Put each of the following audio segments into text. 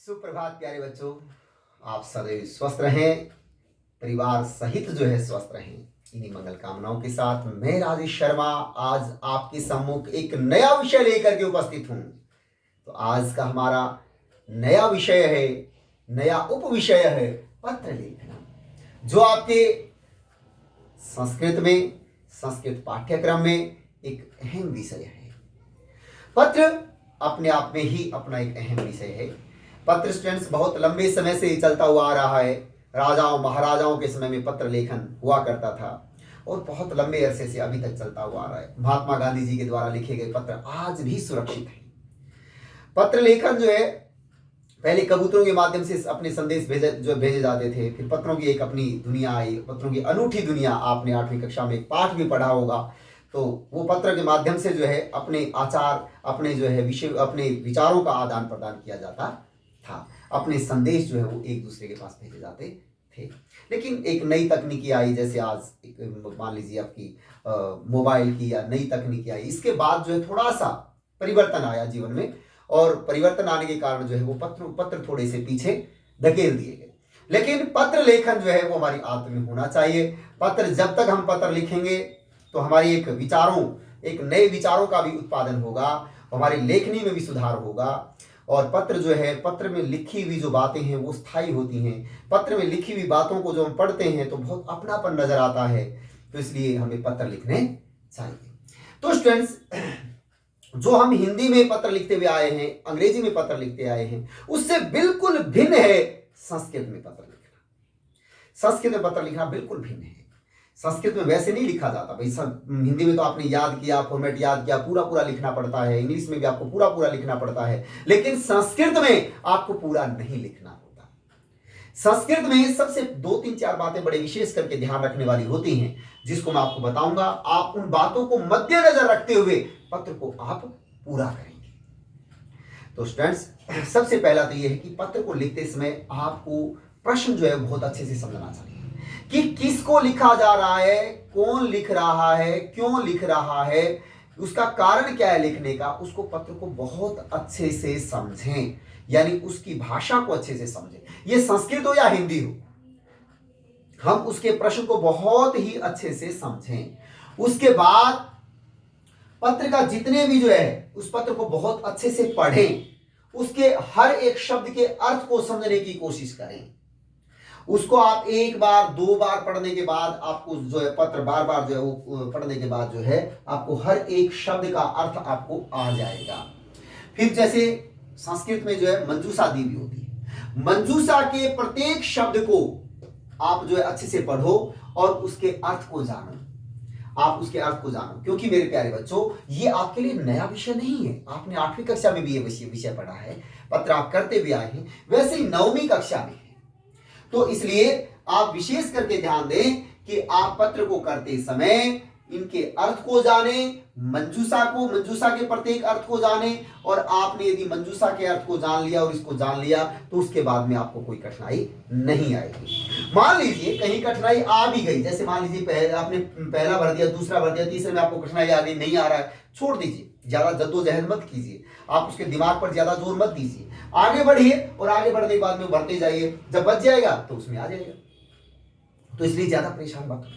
सुप्रभात प्यारे बच्चों। आप सदैव स्वस्थ रहें, परिवार सहित जो है स्वस्थ रहें। इन्हीं मंगल कामनाओं के साथ मैं राजेश शर्मा आज आपके सम्मुख एक नया विषय लेकर के उपस्थित हूं। तो आज का हमारा नया विषय है, नया उपविषय है पत्र लिखना, जो आपके संस्कृत पाठ्यक्रम में एक अहम विषय है। पत्र अपने आप में ही अपना एक अहम विषय है। पत्र स्टूडेंट्स बहुत लंबे समय से चलता हुआ आ रहा है। राजाओं महाराजाओं के समय में पत्र लेखन हुआ करता था और बहुत लंबे अरसे से अभी तक चलता हुआ आ रहा है। महात्मा गांधी जी के द्वारा लिखे गए पत्र आज भी सुरक्षित हैं। पत्र लेखन जो है, पहले कबूतरों के माध्यम से अपने संदेश भेजे जाते थे। फिर पत्रों की एक अपनी दुनिया आई, पत्रों की अनूठी दुनिया। आपने 8वीं कक्षा में एक पाठ भी पढ़ा होगा। तो वो पत्र के माध्यम से जो है अपने आचार, अपने जो है विषय, अपने विचारों का आदान प्रदान किया जाता था। अपने संदेश जो है वो एक दूसरे के पास भेजे जाते थे। लेकिन एक नई तकनीकी आई, जैसे आज मान लीजिए आपकी मोबाइल की या नई तकनीकी आई। इसके बाद जो है थोड़ा सा परिवर्तन आया जीवन में, और परिवर्तन आने के कारण जो है वो पत्र थोड़े से पीछे धकेल दिए गए। लेकिन पत्र लेखन जो है वो हमारी आदत में होना चाहिए। पत्र जब तक हम पत्र लिखेंगे तो हमारी एक नए विचारों का भी उत्पादन होगा, हमारी लेखनी में भी सुधार होगा। और पत्र जो है, पत्र में लिखी हुई जो बातें हैं वो स्थायी होती हैं। पत्र में लिखी हुई बातों को जो हम पढ़ते हैं तो बहुत अपनापन नजर आता है। तो इसलिए हमें पत्र लिखने चाहिए। तो स्टूडेंट्स, जो हम हिंदी में पत्र लिखते हुए आए हैं, अंग्रेजी में पत्र लिखते आए हैं, उससे बिल्कुल भिन्न है संस्कृत में पत्र लिखना। संस्कृत में पत्र लिखना बिल्कुल भिन्न है। संस्कृत में वैसे नहीं लिखा जाता भाई। हिंदी में तो आपने याद किया, फॉर्मेट याद किया, पूरा पूरा लिखना पड़ता है। इंग्लिश में भी आपको पूरा पूरा लिखना पड़ता है। लेकिन संस्कृत में आपको पूरा नहीं लिखना होता। संस्कृत में सबसे 2-3-4 बातें बड़े विशेष करके ध्यान रखने वाली होती हैं, जिसको मैं आपको बताऊंगा। आप उन बातों को मद्देनजर रखते हुए पत्र को आप पूरा करेंगे। तो स्टूडेंट्स, सबसे पहला तो यह है कि पत्र को लिखते समय आपको प्रश्न जो है बहुत अच्छे से समझना चाहिए कि किसको लिखा जा रहा है, कौन लिख रहा है, क्यों लिख रहा है, उसका कारण क्या है लिखने का। उसको पत्र को बहुत अच्छे से समझें, यानी उसकी भाषा को अच्छे से समझें। ये संस्कृत हो या हिंदी हो, हम उसके प्रश्न को बहुत ही अच्छे से समझें। उसके बाद पत्र का जितने भी जो है उस पत्र को बहुत अच्छे से पढ़ें। उसके हर एक शब्द के अर्थ को समझने की कोशिश करें। उसको आप 1 बार 2 बार पढ़ने के बाद आपको जो है पत्र बार बार जो है वो पढ़ने के बाद जो है आपको हर एक शब्द का अर्थ आपको आ जाएगा। फिर जैसे संस्कृत में जो है मंजूषा दी हुई होती है, मंजूषा के प्रत्येक शब्द को आप जो है अच्छे से पढ़ो और उसके अर्थ को जानो। आप उसके अर्थ को जानो, क्योंकि मेरे प्यारे बच्चों, ये आपके लिए नया विषय नहीं है। आपने 8वीं कक्षा में भी ये विषय पढ़ा है, पत्र आप करते भी आए हैं, वैसे ही 9वीं कक्षा में है। तो इसलिए आप विशेष करके ध्यान दें कि आप पत्र को करते समय इनके अर्थ को जाने, मंजूषा के प्रत्येक अर्थ को जाने। और आपने यदि मंजूषा के अर्थ को जान लिया और इसको जान लिया तो उसके बाद में आपको कोई कठिनाई नहीं आएगी। मान लीजिए कहीं कठिनाई आ भी गई, जैसे मान लीजिए आपने पहला भर दिया, दूसरा भर दिया, तीसरे में आपको कठिनाई आ गई, नहीं आ रहा है, छोड़ दीजिए। ज्यादा जद्दोजहद मत कीजिए, आप उसके दिमाग पर ज्यादा जोर मत दीजिए। आगे बढ़िए और आगे बढ़ने के बाद में भरते जाइए। जब बच जाएगा तो उसमें आ जाएगा। तो इसलिए ज्यादा परेशान मत हो।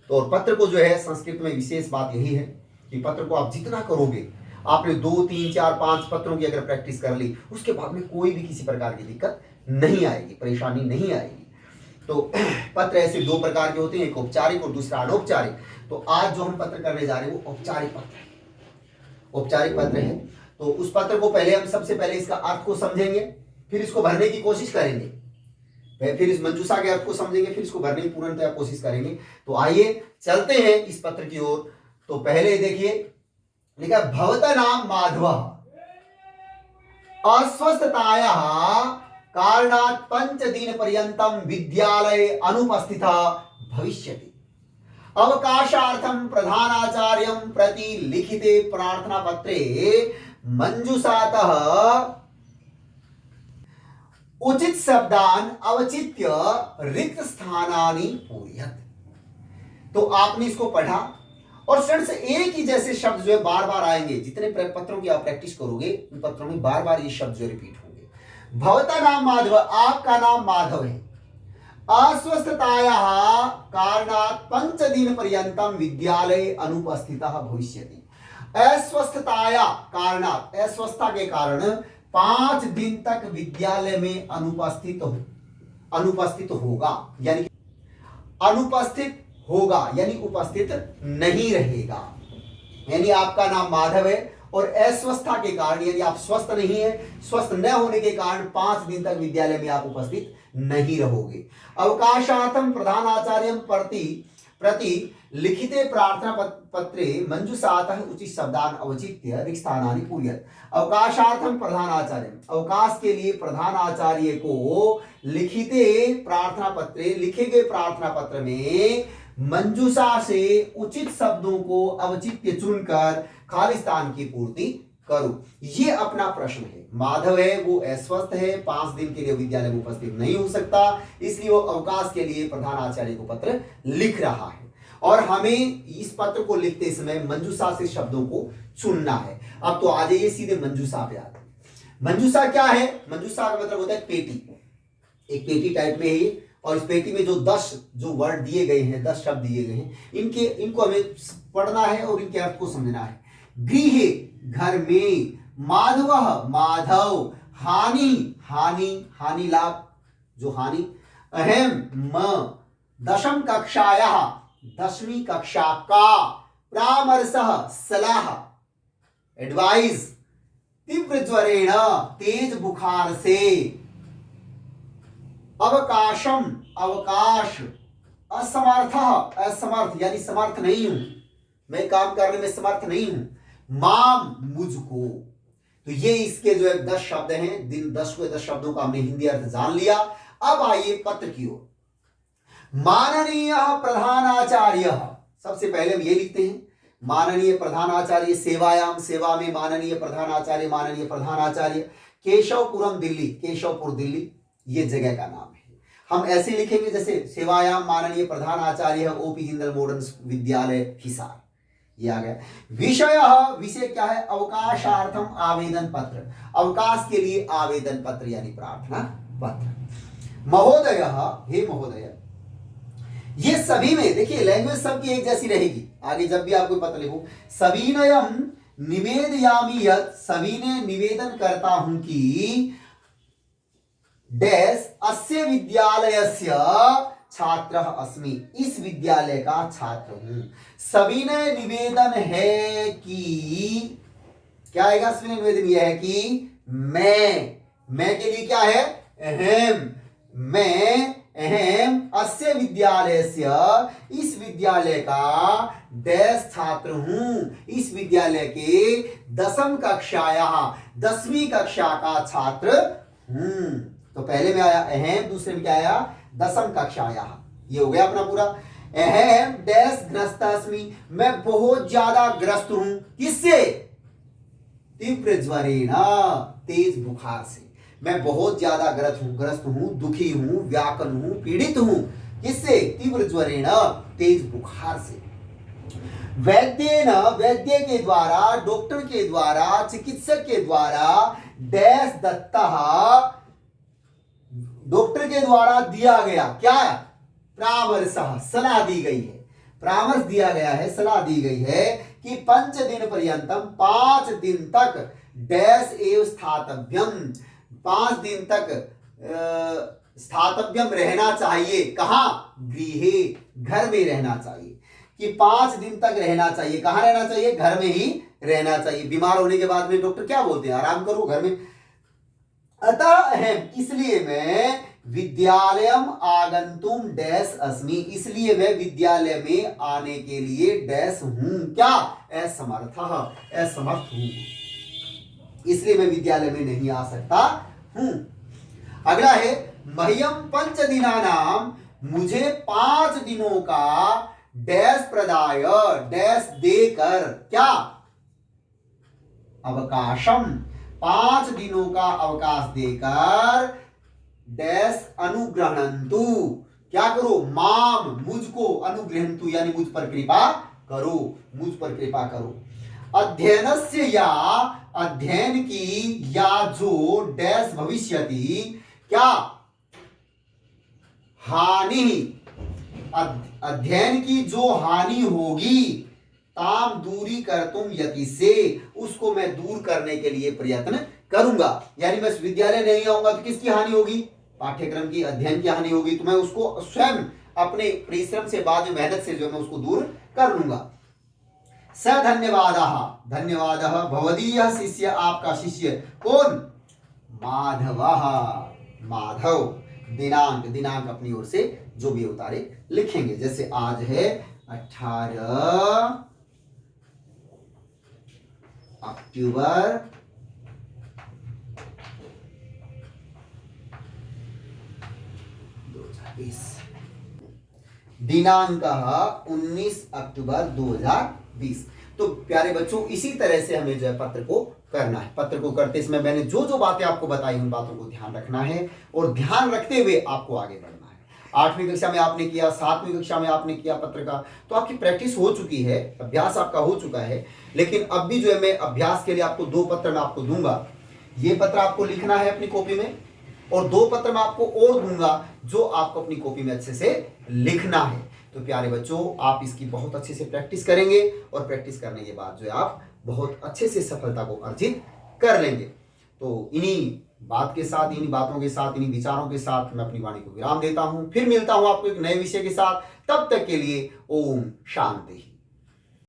तो पत्र को जो है संस्कृत में विशेष बात यही है कि पत्र को आप जितना करोगे, आपने 2, 3, 4, 5 पत्रों की अगर प्रैक्टिस कर ली, उसके बाद में कोई भी किसी प्रकार की दिक्कत नहीं आएगी, परेशानी नहीं आएगी। तो पत्र ऐसे 2 प्रकार के होते हैं, एक औपचारिक और दूसरा अनौपचारिक। तो आज जो हम पत्र करने जा रहे हैं वो औपचारिक पत्र है। औपचारिक पत्र है तो उस पत्र को पहले हम सबसे पहले इसका अर्थ को समझेंगे, फिर इसको भरने की कोशिश करेंगे, फिर इस मंजूषा के अर्थ को समझेंगे, फिर इसको भरने की पूर्णतया कोशिश करेंगे। तो आइए चलते हैं इस पत्र की ओर। तो पहले देखिए लिखा, भवता नाम माधव अस्वस्थताया कारणात् 5 दिन पर्यंतम विद्यालये अनुपस्थिता भविष्यति। अवकाशार्थम प्रधानाचार्यं प्रति लिखिते प्रार्थना पत्रे मंजूषातः उचित शब्दान अवचित्य रिक्त स्थानानि पूरयत। तो आपने इसको पढ़ा और स्टूडेंट्स एक ही जैसे शब्द जो है बार बार आएंगे। जितने पत्रों की आप प्रैक्टिस करोगे उन पत्रों में बार बार ये शब्द जो रिपीट होंगे। भवता नाम माधव, आपका नाम माधव है। अस्वस्थतायाः कारणात् 5 दिन पर्यन्तं विद्यालये अनुपस्थितः भविष्यति। अस्वस्थताया कारणात्, अस्वस्थता के कारण 5 दिन तक विद्यालय में अनुपस्थित होगा, यानी अनुपस्थित होगा यानी उपस्थित नहीं रहेगा। यानी आपका नाम माधव है और अस्वस्थता के कारण, यानी आप स्वस्थ नहीं है, स्वस्थ न होने के कारण 5 दिन तक विद्यालय में आप उपस्थित नहीं रहोगे। अवकाशार्थम प्रधानाचार्यं प्रति लिखिते प्रार्थना पत्रे मंजूषातः उचित शब्दान अवचित्य रिक्त स्थानानि पूरयेत्। अवकाशार्थम प्रधानाचार्य, अवकाश के लिए प्रधानाचार्य को लिखिते प्रार्थना पत्रे, लिखे गए प्रार्थना पत्र में मंजूषा से उचित शब्दों को अवचित्य चुनकर खाली स्थान की पूर्ति करो। ये अपना प्रश्न है। माधव है, वो अस्वस्थ है, 5 दिन के लिए विद्यालय में उपस्थित नहीं हो सकता, इसलिए वो अवकाश के लिए प्रधानाचार्य को पत्र लिख रहा है और हमें इस पत्र को लिखते समय मंजूषा से शब्दों को चुनना है। अब तो आ जाइए सीधे मंजूषा पे आते हैं। मंजूषा क्या है? मंजूषा का मतलब होता है पेटी, एक पेटी टाइप में है और इस पेटी में जो 10 जो वर्ड दिए गए हैं, 10 शब्द दिए गए हैं, इनको हमें पढ़ना है और इनके अर्थ को समझना है। गृहे, घर में, माधव, माधव, हानि, हानि लाभ, जो हानि, अहम, दशम कक्षायाः, 10वीं कक्षा का, परामर्शः, सलाह, एडवाइस, तीव्र ज्वरेण, तेज बुखार से, अवकाशम, अवकाश, असमर्थ, असमर्थ यानी समर्थ नहीं हूं, मैं काम करने में समर्थ नहीं हूं, माम, मुझको। तो ये इसके जो है 10 शब्द हैं, दिन 10 को 10 शब्दों का हमने हिंदी अर्थ जान लिया। अब आइए पत्र की ओर। माननीय प्रधानाचार्य, सबसे पहले हम ये लिखते हैं माननीय प्रधानाचार्य, सेवायाम, सेवा में माननीय प्रधानाचार्य, माननीय प्रधानाचार्य, केशवपुरम दिल्ली, केशवपुर दिल्ली ये जगह का नाम है। हम ऐसे लिखेंगे जैसे सेवायाम माननीय प्रधानाचार्य ओपी जिंदल मॉडर्न विद्यालय हिसार, ये आ गया। विषय क्या है? अवकाशार्थम आवेदन पत्र, अवकाश के लिए आवेदन पत्र यानी प्रार्थना पत्र। महोदय, हे महोदय, ये सभी में देखिए लैंग्वेज सबकी एक जैसी रहेगी। आगे जब भी आपको पत्र लिखो, सविनयम निवेदयामि यत्, सभी ने निवेदन करता हूं कि डैश अस्य विद्यालयस्य छात्रः अस्मि, इस विद्यालय का छात्र हूं। सविनय निवेदन है कि, क्या आएगा? सविनय निवेदन यह है कि मैं के लिए क्या है? अहम, मैं अहम अस्य विद्यालयस्य, इस विद्यालय का डैश छात्र हूं, इस विद्यालय के 10वीं कक्षायाः, 10वीं कक्षा का छात्र हूं। तो पहले में आया अहम, दूसरे में क्या आया? 10वीं कक्षायाः। ये हो गया अपना पूरा। अहम डैश ग्रस्त अस्मि, मैं बहुत ज्यादा ग्रस्त हूं, किससे? तीव्र ज्वरेण, तेज बुखार से। मैं बहुत ज्यादा ग्रस्त हूं, दुखी हूं, व्याकुल हूं, पीड़ित हूं, किससे? तीव्र ज्वरेण, तेज बुखार से। वैद्य के द्वारा, डॉक्टर के द्वारा, चिकित्सक के द्वारा डैश दत्तः, डॉक्टर के द्वारा दिया गया क्या? परामर्श, सलाह दी गई है, परामर्श दिया गया है, सलाह दी गई है कि 5 दिन पर्यंतम, 5 दिन तक डैश एव स्थातव्यम, 5 दिन तक स्थातव्यम रहना चाहिए। कहां? गृहे, घर में रहना चाहिए, कि 5 दिन तक रहना चाहिए। कहां रहना चाहिए? घर में ही रहना चाहिए। बीमार होने के बाद में डॉक्टर क्या बोलते हैं? आराम करो घर में। अतः अहम, इसलिए मैं विद्यालयम आगंतुम डैश अस्मि, इसलिए मैं विद्यालय में आने के लिए डैश हूं, क्या? असमर्थ, असमर्थ हूं, इसलिए मैं विद्यालय में नहीं आ सकता हूं। अगला है मह्यम 5 दिनानाम, मुझे 5 दिनों का डैश प्रदाय, डैश देकर, क्या? अवकाशम, 5 दिनों का अवकाश देकर डैश अनुग्रहणन्तु, क्या करो? माम, मुझको, अनुग्रहन्तु यानी मुझ पर कृपा करो, मुझ पर कृपा करो। अध्ययनस्य या अध्ययन की या जो डैश भविष्यति क्या हानि अध्ययन की जो हानि होगी ताम दूरी कर तुम यति से उसको मैं दूर करने के लिए प्रयत्न करूंगा। यानी मैं विद्यालय नहीं आऊंगा तो किसकी हानि होगी? पाठ्यक्रम की अध्ययन की हानि होगी, तो मैं उसको स्वयं अपने परिश्रम से बाद में मेहनत से जो मैं उसको दूर कर लूंगा। स धन्यवादः धन्यवादः भवदीय शिष्य आपका शिष्य कौन? माधवः माधव। दिनांक दिनांक अपनी ओर से जो भी उतारे लिखेंगे, जैसे आज है 18 अक्टूबर 2020, दिनांक 19 अक्टूबर 2020। तो प्यारे बच्चों, इसी तरह से हमें जो है पत्र को करना है। पत्र को करते समय मैंने जो जो बातें आपको बताई उन बातों को ध्यान रखना है और ध्यान रखते हुए आपको आगे बढ़ना है। 8वीं कक्षा में आपने किया, 7वीं कक्षा में आपने किया पत्र का, तो आपकी प्रैक्टिस हो चुकी है, अभ्यास आपका हो चुका है। लेकिन अब भी जो है मैं अभ्यास के लिए आपको 2 पत्र मैं आपको दूंगा। ये पत्र आपको लिखना है अपनी कॉपी में, और 2 पत्र मैं आपको और दूंगा जो आपको अपनी कॉपी में अच्छे से लिखना है। तो प्यारे बच्चों, आप इसकी बहुत अच्छे से प्रैक्टिस करेंगे और प्रैक्टिस करने के बाद जो है आप बहुत अच्छे से सफलता को अर्जित कर लेंगे। तो इन्हीं बात के साथ, इन्हीं बातों के साथ, इन्हीं विचारों के साथ मैं अपनी वाणी को विराम देता हूं। फिर मिलता हूं आपको एक नए विषय के साथ। तब तक के लिए ओम शांति।